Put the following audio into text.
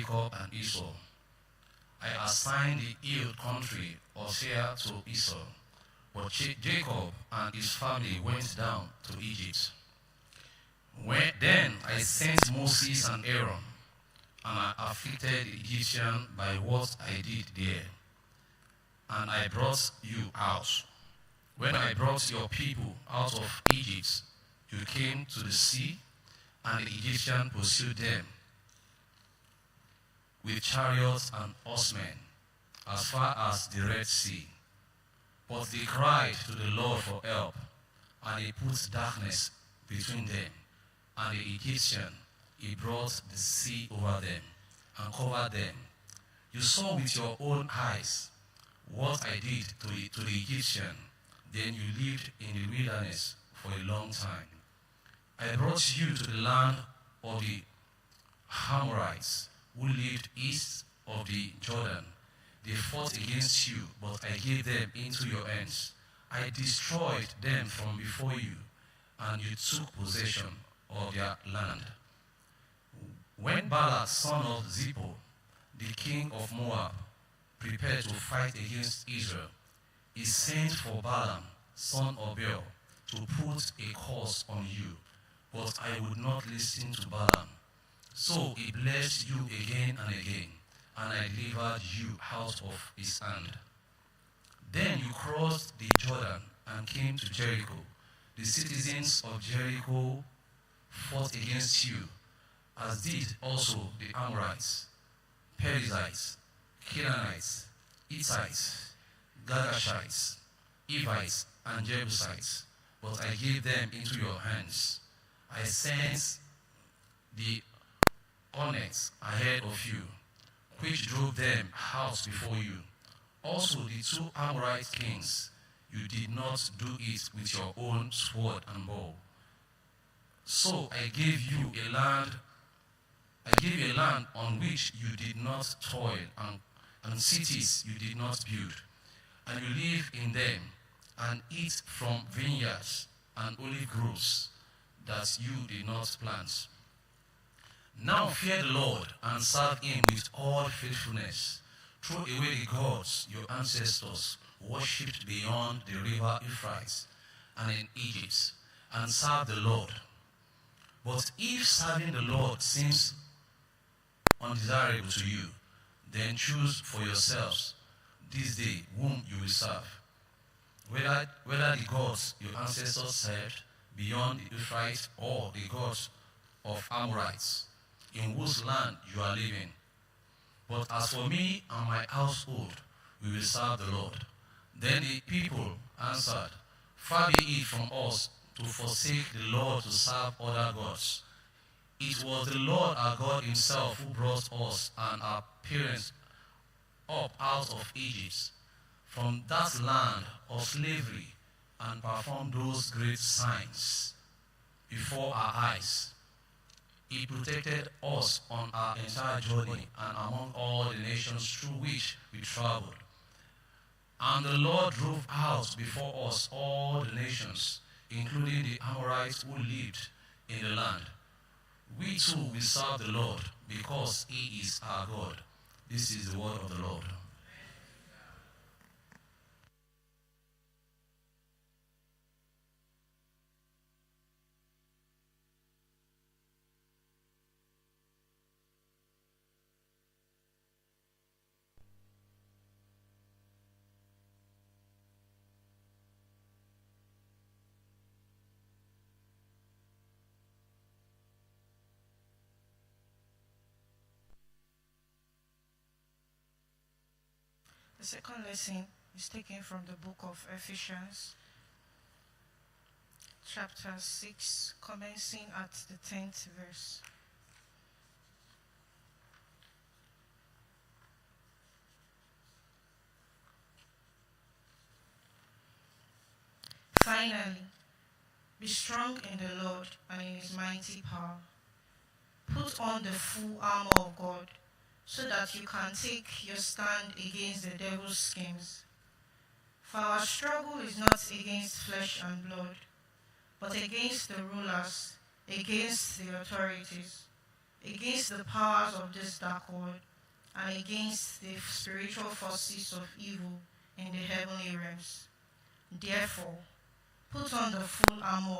Jacob and Esau. I assigned the hill country of Seir to Esau, but Jacob and his family went down to Egypt. Then I sent Moses and Aaron, and I afflicted the Egyptian by what I did there, and I brought you out. When I brought your people out of Egypt, you came to the sea, and the Egyptians pursued them with chariots and horsemen as far as the Red Sea. But they cried to the Lord for help, and he put darkness between them and the Egyptian. He brought the sea over them and covered them. You saw with your own eyes what I did to the Egyptian. Then you lived in the wilderness for a long time. I brought you to the land of the Amorites, who lived east of the Jordan. They fought against you, but I gave them into your hands. I destroyed them from before you, and you took possession of their land. When Balak, son of Zippor, the king of Moab, prepared to fight against Israel, he sent for Balaam, son of Beor, to put a curse on you, but I would not listen to Balaam. So he blessed you again and again, and I delivered you out of his hand. Then you crossed the Jordan and came to Jericho. The citizens of Jericho fought against you, as did also the Amorites, Perizzites, Canaanites, Hittites, Girgashites, Hivites, and Jebusites, but I gave them into your hands. I sent the hornets ahead of you, which drove them out before you. Also the two Amorite kings, you did not do it with your own sword and bow. So I gave you a land on which you did not toil, and cities you did not build, and you live in them, and eat from vineyards and olive groves that you did not plant. Now fear the Lord and serve him with all faithfulness. Throw away the gods your ancestors worshipped beyond the river Euphrates and in Egypt, and serve the Lord. But if serving the Lord seems undesirable to you, then choose for yourselves this day whom you will serve, whether the gods your ancestors served beyond the Euphrates or the gods of Amorites, in whose land you are living. But as for me and my household, we will serve the Lord. Then the people answered, Far be it from us to forsake the Lord to serve other gods. It was the Lord our God himself who brought us and our parents up out of Egypt, from that land of slavery, and performed those great signs before our eyes. He protected us on our entire journey and among all the nations through which we traveled. And the Lord drove out before us all the nations, including the Amorites who lived in the land. We too will serve the Lord, because he is our God. This is the word of the Lord. The second lesson is taken from the book of Ephesians, chapter 6, commencing at the 10th verse. Finally, be strong in the Lord and in his mighty power. Put on the full armor of God, so that you can take your stand against the devil's schemes. For our struggle is not against flesh and blood, but against the rulers, against the authorities, against the powers of this dark world, and against the spiritual forces of evil in the heavenly realms. Therefore, put on the full armor